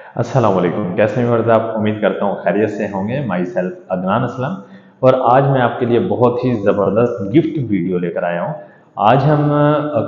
अस्सलाम वालेकुम, कैसे हैं वर्द आप? उम्मीद करता हूँ खैरियत से होंगे। My self Adnan Aslam. और आज मैं आपके लिए बहुत ही ज़बरदस्त गिफ्ट वीडियो लेकर आया हूँ। आज हम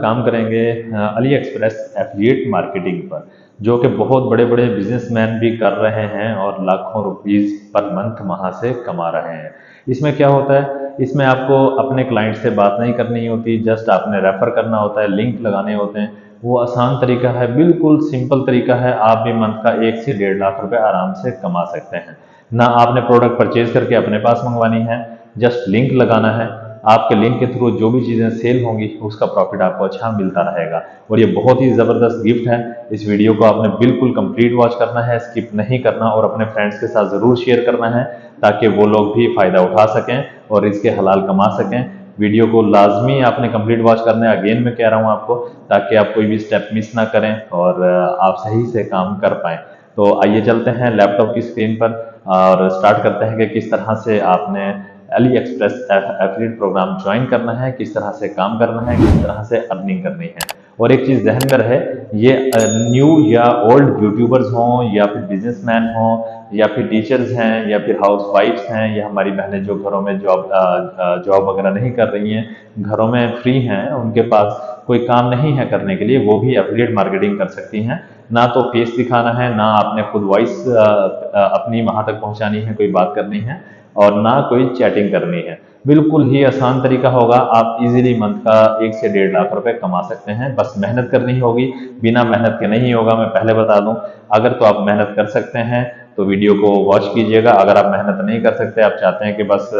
काम करेंगे अली एक्सप्रेस एफिलिएट मार्केटिंग पर, जो कि बहुत बड़े बड़े बिजनेसमैन भी कर रहे हैं और लाखों रुपीज़ पर मंथ वहाँ से कमा रहे हैं। इसमें क्या होता है, इसमें आपको अपने क्लाइंट से बात नहीं करनी होती, जस्ट आपने रेफ़र करना होता है, लिंक लगाने होते हैं। वो आसान तरीका है, बिल्कुल सिंपल तरीका है। आप भी मंथ का 1 से 1.5 लाख रुपए आराम से कमा सकते हैं। ना आपने प्रोडक्ट परचेज करके अपने पास मंगवानी है, जस्ट लिंक लगाना है। आपके लिंक के थ्रू जो भी चीज़ें सेल होंगी उसका प्रॉफिट आपको अच्छा मिलता रहेगा। और ये बहुत ही ज़बरदस्त गिफ्ट है। इस वीडियो को आपने बिल्कुल कंप्लीट वॉच करना है, स्किप नहीं करना और अपने फ्रेंड्स के साथ ज़रूर शेयर करना है, ताकि वो लोग भी फ़ायदा उठा सकें और इसके हलाल कमा सकें। वीडियो को लाजमी आपने कंप्लीट वॉच करना है, अगेन मैं कह रहा हूँ आपको, ताकि आप कोई भी स्टेप मिस ना करें और आप सही से काम कर पाएँ। तो आइए चलते हैं लैपटॉप की स्क्रीन पर और स्टार्ट करते हैं कि किस तरह से आपने AliExpress affiliate program join करना है, किस तरह से काम करना है, किस तरह से अर्निंग करनी है। और एक चीज़ जहन में रहे, ये न्यू या ओल्ड यूट्यूबर्स हों या फिर बिजनेसमैन हों या फिर टीचर्स हैं या फिर हाउस वाइफ्स हैं या हमारी बहनें जो घरों में जॉब वगैरह नहीं कर रही हैं, घरों में फ्री हैं, उनके पास कोई काम नहीं है करने के लिए, वो भी एफिलिएट मार्केटिंग कर सकती हैं। ना तो फेस दिखाना है, ना आपने खुद वॉइस अपनी वहां तक पहुंचानी है, कोई बात करनी है और ना कोई चैटिंग करनी है। बिल्कुल ही आसान तरीका होगा। आप इजीली मंथ का 1 से 1.5 लाख रुपए कमा सकते हैं। बस मेहनत करनी होगी, बिना मेहनत के नहीं होगा, मैं पहले बता दूं। अगर तो आप मेहनत कर सकते हैं तो वीडियो को वॉच कीजिएगा। अगर आप मेहनत नहीं कर सकते, आप चाहते हैं कि बस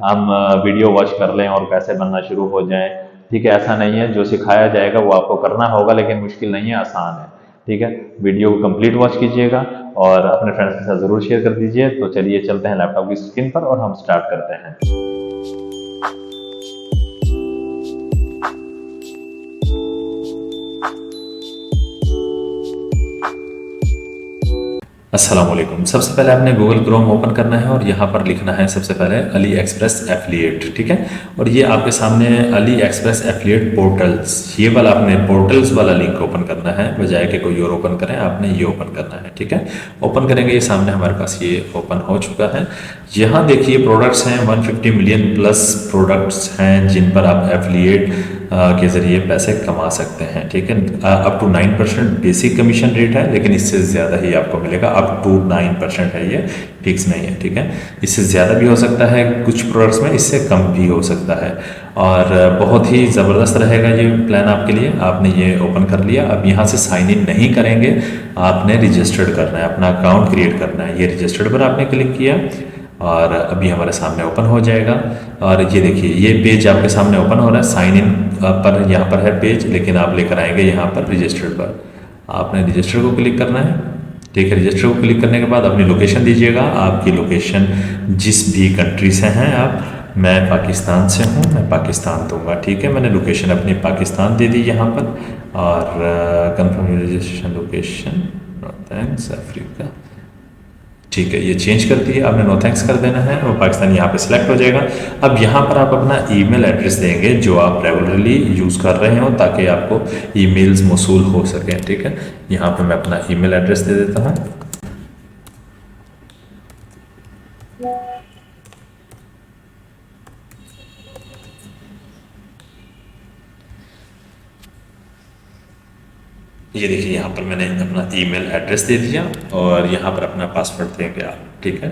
हम वीडियो वॉच कर लें और पैसे बनना शुरू हो जाएं, ठीक है, ऐसा नहीं है। जो सिखाया जाएगा वो आपको करना होगा, लेकिन मुश्किल नहीं है, आसान है। ठीक है, वीडियो को कंप्लीट वॉच कीजिएगा और अपने फ्रेंड्स के साथ ज़रूर शेयर कर दीजिए। तो चलिए चलते हैं लैपटॉप की स्क्रीन पर और हम स्टार्ट करते हैं। अस्सलाम वालेकुम। सबसे पहले आपने गूगल क्रोम ओपन करना है और यहाँ पर लिखना है सबसे पहले अली एक्सप्रेस एफिलिएट, ठीक है। और ये आपके सामने अली एक्सप्रेस एफिलिएट पोर्टल्स, ये वाला आपने पोर्टल्स वाला लिंक ओपन करना है, बजाय कि कोई और ओपन करें, आपने ये ओपन करना है, ठीक है। ओपन करेंगे, ये सामने हमारे पास ये ओपन हो चुका है। यहाँ देखिए प्रोडक्ट्स हैं, 150 मिलियन प्लस प्रोडक्ट्स हैं जिन पर आप एफिलिएट के ज़रिए पैसे कमा सकते हैं, ठीक है। Up to 9% basic commission rate है, लेकिन इससे ज़्यादा ही आपको मिलेगा। अप टू 9% है, ये फिक्स नहीं है, ठीक है। इससे ज़्यादा भी हो सकता है कुछ प्रोडक्ट्स में, इससे कम भी हो सकता है। और बहुत ही ज़बरदस्त रहेगा ये प्लान आपके लिए। आपने ये ओपन कर लिया, अब यहाँ से साइन इन नहीं करेंगे, आपने रजिस्टर्ड करना है, अपना अकाउंट क्रिएट करना है। ये रजिस्टर्ड पर आपने क्लिक किया और अभी हमारे सामने ओपन हो जाएगा। और ये देखिए ये पेज आपके सामने ओपन हो रहा है। साइन इन पर यहाँ पर है पेज, लेकिन आप लेकर आएंगे यहाँ पर रजिस्टर्ड पर। आपने रजिस्टर को क्लिक करना है, ठीक है। रजिस्टर को क्लिक करने के बाद अपनी लोकेशन दीजिएगा। आपकी लोकेशन जिस भी कंट्री से हैं आप, मैं पाकिस्तान से हूँ, मैं पाकिस्तान दूंगा, ठीक है। मैंने लोकेशन अपनी पाकिस्तान दे दी यहाँ पर। और confirm registration location, thanks Africa, ठीक है। ये चेंज कर दिए, आपने नो थैंक्स कर देना है और पाकिस्तान यहाँ पे सिलेक्ट हो जाएगा। अब यहाँ पर आप अपना ईमेल एड्रेस देंगे जो आप रेगुलरली यूज़ कर रहे हो, ताकि आपको ईमेल्स मौसूल हो सकें, ठीक है। यहाँ पे मैं अपना ईमेल एड्रेस दे देता हूँ। ये देखिए यहाँ पर मैंने अपना ईमेल एड्रेस दे दिया और यहाँ पर अपना पासवर्ड देंगे आप, ठीक है।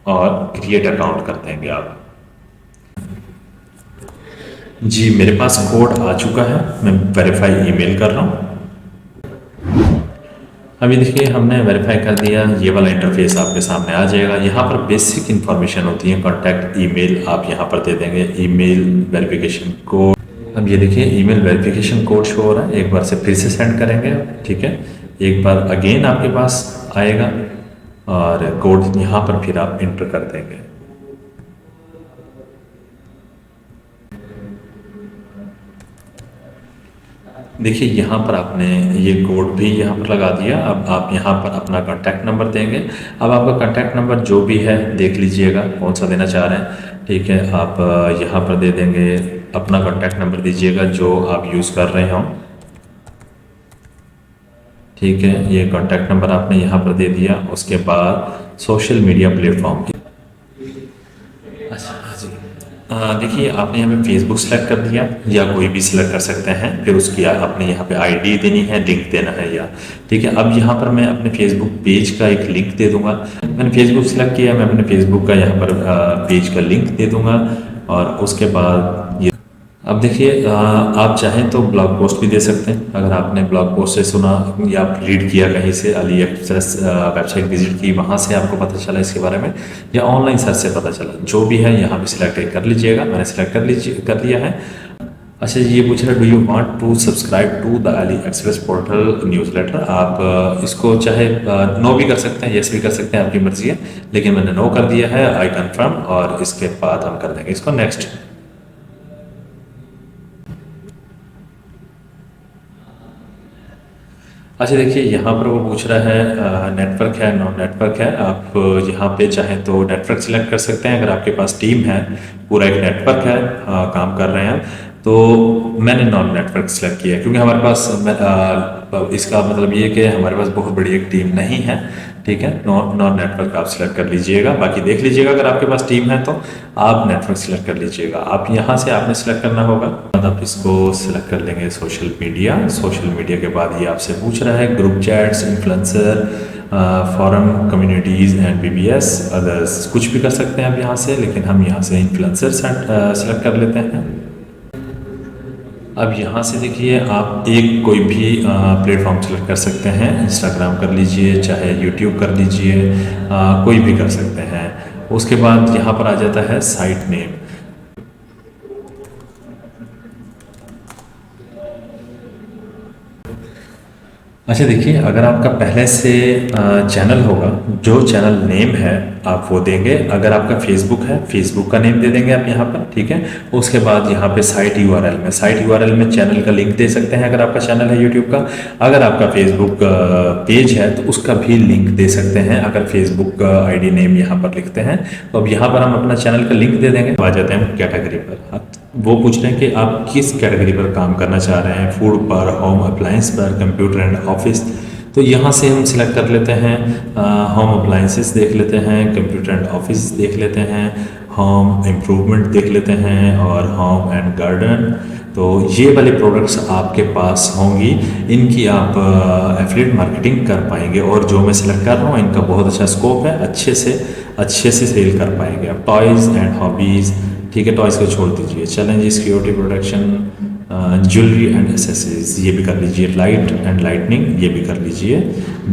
और क्रिएट अकाउंट कर देंगे आप। जी मेरे पास कोड आ चुका है, मैं वेरीफाई ईमेल कर रहा हूँ। अभी देखिए हमने वेरीफाई कर दिया, ये वाला इंटरफेस आपके सामने आ जाएगा। यहाँ पर बेसिक इन्फॉर्मेशन होती है, कॉन्टैक्ट ईमेल आप यहाँ पर दे देंगे, ईमेल वेरिफिकेशन कोड। अब ये देखिए ईमेल वेरिफिकेशन कोड शो हो रहा है, एक बार से फिर से सेंड करेंगे, ठीक है। एक बार अगेन आपके पास आएगा और कोड यहाँ पर फिर आप इंटर कर देंगे। देखिए यहाँ पर आपने ये कोड भी यहाँ पर लगा दिया। अब आप यहाँ पर अपना कॉन्टैक्ट नंबर देंगे। अब आपका कॉन्टैक्ट नंबर जो भी है देख लीजिएगा कौन सा देना चाह रहे हैं, ठीक है। आप यहाँ पर दे देंगे अपना कॉन्टैक्ट नंबर दीजिएगा जो आप यूज़ कर रहे हो। ठीक है, ये कॉन्टैक्ट नंबर आपने यहाँ पर दे दिया। उसके बाद सोशल मीडिया प्लेटफॉर्म की, अच्छा हाँ जी, देखिए आपने यहाँ पे फेसबुक सेलेक्ट कर दिया या कोई भी सिलेक्ट कर सकते हैं। फिर उसकी आपने यहाँ पे आईडी देनी है, लिंक देना है या, ठीक है। अब यहाँ पर मैं अपने फेसबुक पेज का एक लिंक दे दूंगा। मैंने फेसबुक सेलेक्ट किया, मैं अपने फेसबुक का यहाँ पर पेज का लिंक दे दूंगा। और उसके बाद ये, अब देखिए आप चाहें तो ब्लॉग पोस्ट भी दे सकते हैं। अगर आपने ब्लॉग पोस्ट से सुना या रीड किया कहीं से, अली एक्सप्रेस वेबसाइट विजिट की, वहाँ से आपको पता चला इसके बारे में, या ऑनलाइन सर्च से पता चला, जो भी है यहाँ पे सिलेक्ट कर लीजिएगा। मैंने सिलेक्ट कर लिया है। अच्छा, ये पूछ रहा है, do you want to subscribe to the AliExpress portal newsletter. आप इसको चाहे नो भी कर सकते हैं, यस भी कर सकते हैं, आपकी मर्जी है। लेकिन मैंने नो कर दिया है, आई कन्फर्म। और इसके बाद हम कर देंगे इसको नेक्स्ट। अच्छा देखिए, यहाँ पर वो पूछ रहा है नेटवर्क है नॉन नेटवर्क है। आप यहाँ पे चाहें तो नेटवर्क सिलेक्ट कर सकते हैं। अगर आपके पास टीम है, पूरा एक नेटवर्क है, काम कर रहे हैं, तो मैंने नॉन नेटवर्क सिलेक्ट किया है, क्योंकि हमारे पास इसका मतलब ये है कि हमारे पास बहुत बड़ी एक टीम नहीं है। ठीक है, नॉन नेटवर्क आप सिलेक्ट कर लीजिएगा। बाकी देख लीजिएगा, अगर आपके पास टीम है तो आप नेटवर्क सिलेक्ट कर लीजिएगा। आप यहाँ से आपने सिलेक्ट करना होगा। आप इसको सिलेक्ट कर लेंगे सोशल मीडिया। सोशल मीडिया के बाद ये आपसे पूछ रहा है group chats, influencer, forum, communities and BBS, others, कुछ भी कर सकते हैं आप यहाँ से, लेकिन हम यहाँ से इन्फ्लुएंसर सेलेक्ट कर लेते हैं। अब यहाँ से देखिए, आप एक कोई भी प्लेटफॉर्म सेलेक्ट कर सकते हैं। इंस्टाग्राम कर लीजिए, चाहे यूट्यूब कर लीजिए, कोई भी कर सकते हैं। उसके बाद यहाँ पर आ जाता है साइट नेम। अच्छा देखिए, अगर आपका पहले से चैनल होगा, जो चैनल नेम है आप वो देंगे। अगर आपका फेसबुक है, फेसबुक का नेम दे देंगे आप यहाँ पर, ठीक है। उसके बाद यहाँ पे साइट यूआरएल में चैनल का लिंक दे सकते हैं, अगर आपका चैनल है यूट्यूब का। अगर आपका फेसबुक पेज है तो उसका भी लिंक दे सकते हैं, अगर फेसबुक आईडी नेम यहाँ पर लिखते हैं। तो अब यहाँ पर हम अपना चैनल का लिंक दे देंगे। आ जाते हैं कैटेगरी पर। वो पूछ रहे हैं कि आप किस कैटेगरी पर काम करना चाह रहे हैं, फूड पर, होम अप्लायंस पर, कंप्यूटर एंड ऑफिस। तो यहाँ से हम सिलेक्ट कर लेते हैं, होम अप्लायंसेस देख लेते हैं, कंप्यूटर एंड ऑफिस देख लेते हैं, होम इम्प्रूवमेंट देख लेते हैं, और होम एंड गार्डन। तो ये वाले प्रोडक्ट्स आपके पास होंगी, इनकी आप एफिलिएट मार्केटिंग कर पाएंगे। और जो मैं सिलेक्ट कर रहा हूँ, इनका बहुत अच्छा स्कोप है, अच्छे से सेल कर पाएंगे आप। टॉयज़ एंड हॉबीज़, ठीक है, टॉयज़ को छोड़ दीजिए। Challenge, security, production, jewellery and accessories, ये भी कर लीजिए। लाइट एंड लाइटनिंग, ये भी कर लीजिए।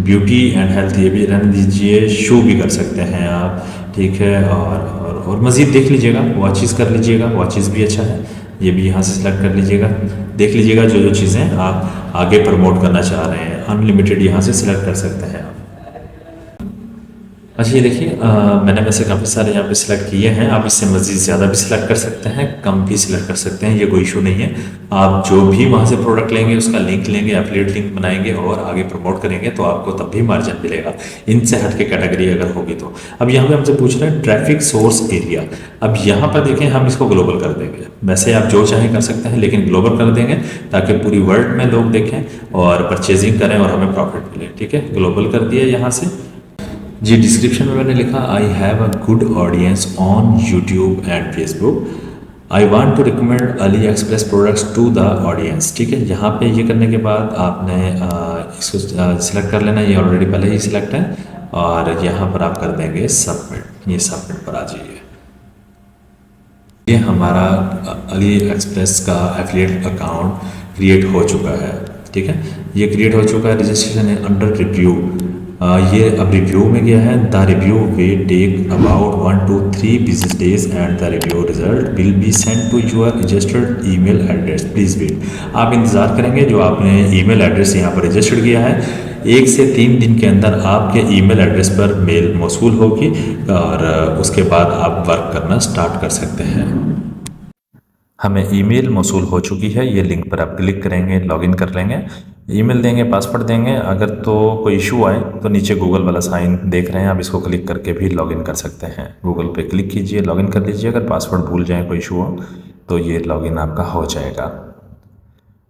ब्यूटी एंड हेल्थ, ये भी रहने दीजिए। शू भी कर सकते हैं आप, ठीक है। और मज़ीद देख लीजिएगा, वॉचेस कर लीजिएगा, वॉचेस भी अच्छा है, ये भी यहाँ से सिलेक्ट कर लीजिएगा। देख लीजिएगा जो चीज़ें आप आगे प्रमोट करना चाह रहे हैं। अनलिमिटेड यहाँ से सिलेक्ट कर सकते हैं आप। अच्छा ये देखिए, मैंने वैसे काफ़ी सारे यहाँ पे सिलेक्ट किए हैं। आप इससे मज़ीद ज़्यादा भी सिलेक्ट कर सकते हैं, कम भी सिलेक्ट कर सकते हैं, ये कोई इशू नहीं है। आप जो भी वहाँ से प्रोडक्ट लेंगे, उसका लिंक लेंगे, एफिलिएट लिंक बनाएंगे और आगे प्रमोट करेंगे, तो आपको तब भी मार्जिन मिलेगा, इनसे हट के कैटेगरी अगर होगी तो। अब यहाँ पे हमसे पूछ रहे हैं ट्रैफिक सोर्स एरिया। अब यहाँ पर देखें, हम इसको ग्लोबल कर देंगे। वैसे आप जो चाहें कर सकते हैं, लेकिन ग्लोबल कर देंगे ताकि पूरी वर्ल्ड में लोग देखें और परचेजिंग करें और हमें प्रॉफिट मिले, ठीक है। ग्लोबल कर दिया यहाँ से जी। डिस्क्रिप्शन में मैंने लिखा, I have a good audience on YouTube and Facebook, I want to recommend AliExpress products to the audience, ठीक है। यहाँ पे ये करने के बाद आपने इसको सिलेक्ट कर लेना, ये ऑलरेडी पहले ही सिलेक्ट है। और यहाँ पर आप कर देंगे सबमिट, ये सबमिट पर आ जाइए। ये हमारा अली एक्सप्रेस का एफिलिएट अकाउंट क्रिएट हो चुका है, ठीक है। ये क्रिएट हो चुका है, रजिस्ट्रेशन है अंडर रिव्यू। ये अब रिव्यू में गया है। The review will take about 1 to 3 business days and the review result will be send to your registered email address, please wait. आप इंतज़ार करेंगे, जो आपने ईमेल एड्रेस यहाँ पर रजिस्टर्ड किया है, 1 से 3 दिन के अंदर आपके ईमेल एड्रेस पर मेल मौसूल होगी, और उसके बाद आप वर्क करना स्टार्ट कर सकते हैं। हमें ईमेल मौसूल हो चुकी है, ये लिंक पर आप क्लिक करेंगे, लॉगिन कर लेंगे, ईमेल देंगे, पासवर्ड देंगे। अगर तो कोई इशू आए तो नीचे गूगल वाला साइन देख रहे हैं, आप इसको क्लिक करके भी लॉगिन कर सकते हैं। गूगल पे क्लिक कीजिए, लॉगिन कर लीजिए। अगर पासवर्ड भूल जाए, कोई इशू हो तो ये लॉगिन आपका हो जाएगा।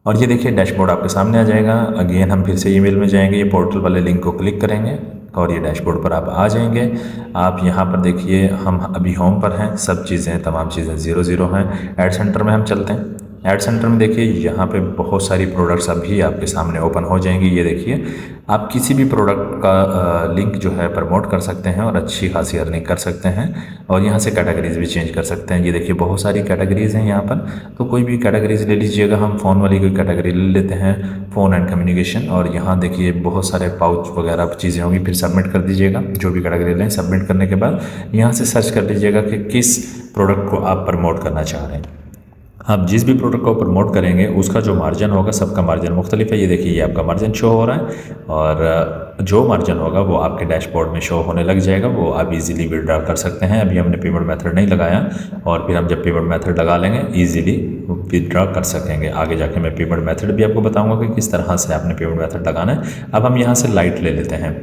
और ये देखिए डैशबोर्ड आपके सामने आ जाएगा। अगेन हम फिर से ईमेल में जाएंगे, ये पोर्टल वाले लिंक को क्लिक करेंगे और ये डैशबोर्ड पर आप आ जाएंगे। आप यहाँ पर देखिए हम अभी होम पर हैं, सब चीज़ें तमाम चीज़ें 0 हैं। ऐड सेंटर में हम चलते हैं। ऐड सेंटर में देखिए यहाँ पे बहुत सारी प्रोडक्ट्स अभी आपके सामने ओपन हो जाएंगी। ये देखिए आप किसी भी प्रोडक्ट का लिंक जो है प्रमोट कर सकते हैं और अच्छी खासी अर्निंग कर सकते हैं। और यहाँ से कैटेगरीज भी चेंज कर सकते हैं। ये देखिए बहुत सारी कैटेगरीज हैं यहाँ पर, तो कोई भी कैटेगरीज ले लीजिएगा। हम फ़ोन वाली कोई कैटेगरी ले लेते हैं, फ़ोन एंड कम्युनिकेशन। और यहाँ देखिए बहुत सारे पाउच वगैरह चीज़ें होंगी, फिर सबमिट कर दीजिएगा। जो भी कैटेगरी लें सबमिट करने के बाद यहाँ से सर्च कर लीजिएगा कि किस प्रोडक्ट को आप प्रमोट करना चाह रहे हैं। आप जिस भी प्रोडक्ट को प्रमोट करेंगे उसका जो मार्जिन होगा, सबका मार्जिन मुख्तलिफ है। ये देखिए ये आपका मार्जिन शो हो रहा है और जो मार्जिन होगा वो आपके डैशबोर्ड में शो होने लग जाएगा। वो आप इजीली विड्रॉ कर सकते हैं। अभी हमने पेमेंट मेथड नहीं लगाया और फिर हम जब पेमेंट मेथड लगा लेंगे ईजिली विड्रॉ कर सकेंगे। आगे जाके मैं पेमेंट मेथड भी आपको बताऊँगा कि किस तरह से आपने पेमेंट मेथड लगाना है। अब हम यहाँ से लाइट ले लेते हैं।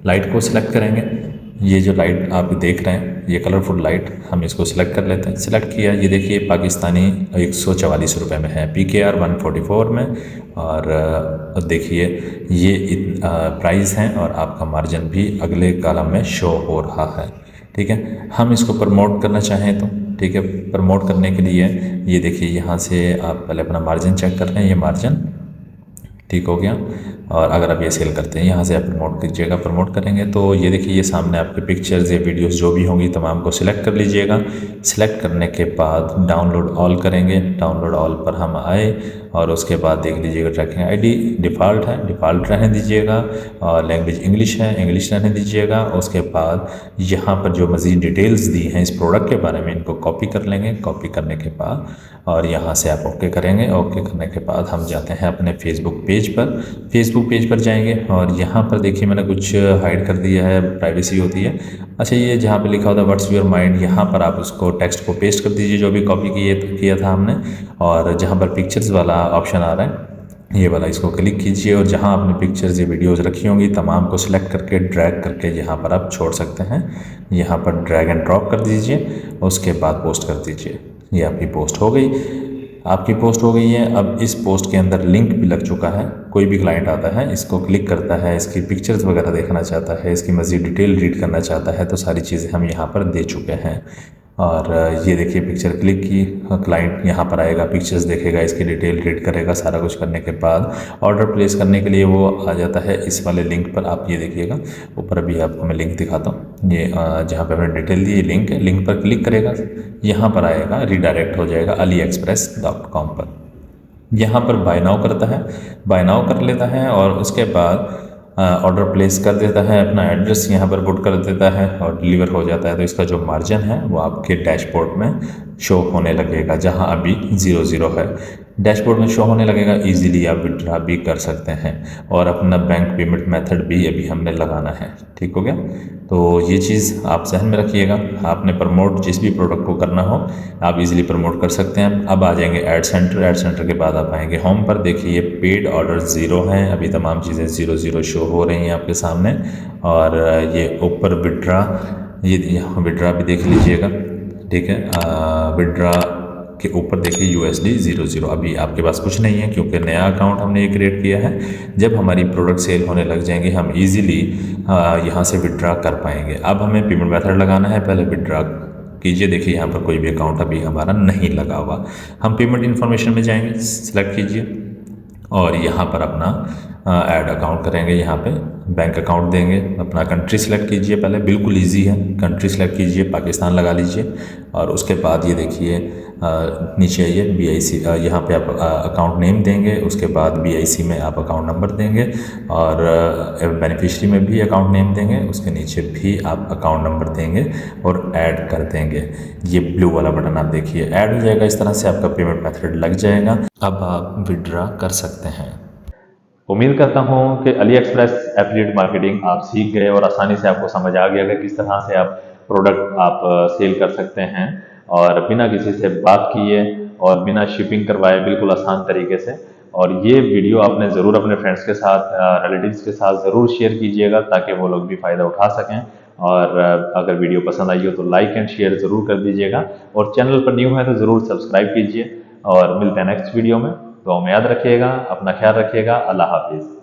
लाइट को सिलेक्ट करेंगे। ये जो लाइट आप देख रहे हैं, ये कलरफुल लाइट, हम इसको सिलेक्ट कर लेते हैं। सिलेक्ट किया, ये देखिए पाकिस्तानी 144 रुपये में है, PKR 144 में। और देखिए ये प्राइस हैं और आपका मार्जिन भी अगले कॉलम में शो हो रहा है। ठीक है, हम इसको प्रमोट करना चाहें तो ठीक है। प्रमोट करने के लिए ये देखिए यहाँ से आप पहले अपना मार्जिन चेक कर रहे हैं। ये मार्जिन ठीक हो गया। और अगर आप ये सेल करते हैं यहाँ से आप प्रमोट कीजिएगा। प्रमोट करेंगे तो ये देखिए ये सामने आपके पिक्चर्स या वीडियोस जो भी होंगी तमाम को सिलेक्ट कर लीजिएगा। सिलेक्ट करने के बाद डाउनलोड ऑल करेंगे। डाउनलोड ऑल पर हम आए और उसके बाद देख लीजिएगा ट्रैकिंग आईडी डिफ़ॉल्ट है, डिफ़ॉल्ट रहने दीजिएगा। और लैंग्वेज इंग्लिश है, इंग्लिश रहने दीजिएगा। उसके बाद यहाँ पर जो मज़ीद डिटेल्स दी हैं इस प्रोडक्ट के बारे में, इनको कॉपी कर लेंगे। कॉपी करने के बाद और यहाँ से आप ओके करेंगे। ओके करने के बाद हम जाते हैं अपने फेसबुक पेज पर। फेसबुक पेज पर जाएंगे और यहाँ पर देखिए मैंने कुछ हाइड कर दिया है, प्राइवेसी होती है। अच्छा, ये जहाँ पे लिखा होता है व्हाट्स योर माइंड, यहाँ पर आप उसको टेक्स्ट को पेस्ट कर दीजिए जो भी कॉपी किया था हमने। और जहाँ पर पिक्चर्स वाला ऑप्शन आ रहा है ये वाला, इसको क्लिक कीजिए और जहाँ आपने पिक्चर्स या वीडियोज़ रखी होंगी तमाम को सिलेक्ट करके ड्रैग करके यहाँ पर आप छोड़ सकते हैं। यहाँ पर ड्रैग एंड ड्रॉप कर दीजिए, उसके बाद पोस्ट कर दीजिए। ये आपकी पोस्ट हो गई, आपकी पोस्ट हो गई है। अब इस पोस्ट के अंदर लिंक भी लग चुका है। कोई भी क्लाइंट आता है, इसको क्लिक करता है, इसकी पिक्चर्स वगैरह देखना चाहता है, इसकी मज़ीद डिटेल रीड करना चाहता है, तो सारी चीज़ें हम यहाँ पर दे चुके हैं। और ये देखिए पिक्चर क्लिक की, क्लाइंट यहाँ पर आएगा, पिक्चर्स देखेगा, इसकी डिटेल रीड करेगा। सारा कुछ करने के बाद ऑर्डर प्लेस करने के लिए वो आ जाता है इस वाले लिंक पर। आप ये देखिएगा ऊपर, अभी आपको मैं लिंक दिखाता हूँ। ये जहाँ पे हमने डिटेल दी, ये लिंक है। लिंक पर क्लिक करेगा, यहाँ पर आएगा, रीडायरेक्ट हो जाएगा AliExpress.com पर। यहाँ पर बाय नाउ करता है, बाय नाउ कर लेता है और उसके बाद ऑर्डर प्लेस कर देता है, अपना एड्रेस यहाँ पर पुट कर देता है और डिलीवर हो जाता है। तो इसका जो मार्जिन है वो आपके डैशबोर्ड में शो होने लगेगा, जहाँ अभी 0 है। डैशबोर्ड में शो होने लगेगा। इजीली आप विड्रॉ भी कर सकते हैं और अपना बैंक पेमेंट मेथड भी अभी हमने लगाना है। ठीक हो गया, तो ये चीज़ आप जहन में रखिएगा। आपने प्रमोट जिस भी प्रोडक्ट को करना हो आप इजीली प्रमोट कर सकते हैं। अब आ जाएंगे ऐड सेंटर। ऐड सेंटर के बाद आप आएंगे होम पर। देखिए पेड ऑर्डर 0 हैं, अभी तमाम चीज़ें 0 शो हो रही हैं आपके सामने। और ये ऊपर विड्रॉ, ये विड्रॉ भी देख लीजिएगा। ठीक है, विड्रॉ के ऊपर देखिए USD 00। अभी आपके पास कुछ नहीं है क्योंकि नया अकाउंट हमने ये क्रिएट किया है। जब हमारी प्रोडक्ट सेल होने लग जाएंगे हम इजीली यहाँ से विड्रॉ कर पाएंगे। अब हमें पेमेंट मेथड लगाना है, पहले विड्रॉ कीजिए। देखिए यहाँ पर कोई भी अकाउंट अभी हमारा नहीं लगा हुआ। हम पेमेंट इन्फॉर्मेशन में जाएंगे, सिलेक्ट कीजिए और यहाँ पर अपना ऐड अकाउंट करेंगे। यहाँ पे बैंक अकाउंट देंगे, अपना कंट्री सेलेक्ट कीजिए। पहले बिल्कुल इजी है, कंट्री सेलेक्ट कीजिए, पाकिस्तान लगा लीजिए। और उसके बाद ये देखिए नीचे आइए BIC, यहाँ पे आप अकाउंट नेम देंगे। उसके बाद BIC में आप अकाउंट नंबर देंगे और बेनिफिशियरी में भी अकाउंट नेम देंगे। उसके नीचे भी आप अकाउंट नंबर देंगे और ऐड कर देंगे। ये ब्लू वाला बटन आप देखिए ऐड हो जाएगा। इस तरह से आपका पेमेंट मेथड लग जाएगा। अब आप विड्रॉ कर सकते हैं। उम्मीद करता हूँ कि AliExpress एफिलिएट मार्केटिंग आप सीख गए और आसानी से आपको समझ आ गया कि किस तरह से आप प्रोडक्ट आप सेल कर सकते हैं और बिना किसी से बात किए और बिना शिपिंग करवाए बिल्कुल आसान तरीके से। और ये वीडियो आपने ज़रूर अपने फ्रेंड्स के साथ, रिलेटिव्स के साथ ज़रूर शेयर कीजिएगा ताकि वो लोग भी फ़ायदा उठा सकें और अगर वीडियो पसंद आई हो तो लाइक एंड शेयर ज़रूर कर दीजिएगा, और चैनल पर न्यू है तो ज़रूर सब्सक्राइब कीजिए। और मिलते हैं नेक्स्ट वीडियो में। तो हमें याद रखिएगा, अपना ख्याल रखिएगा। अल्लाह हाफिज़।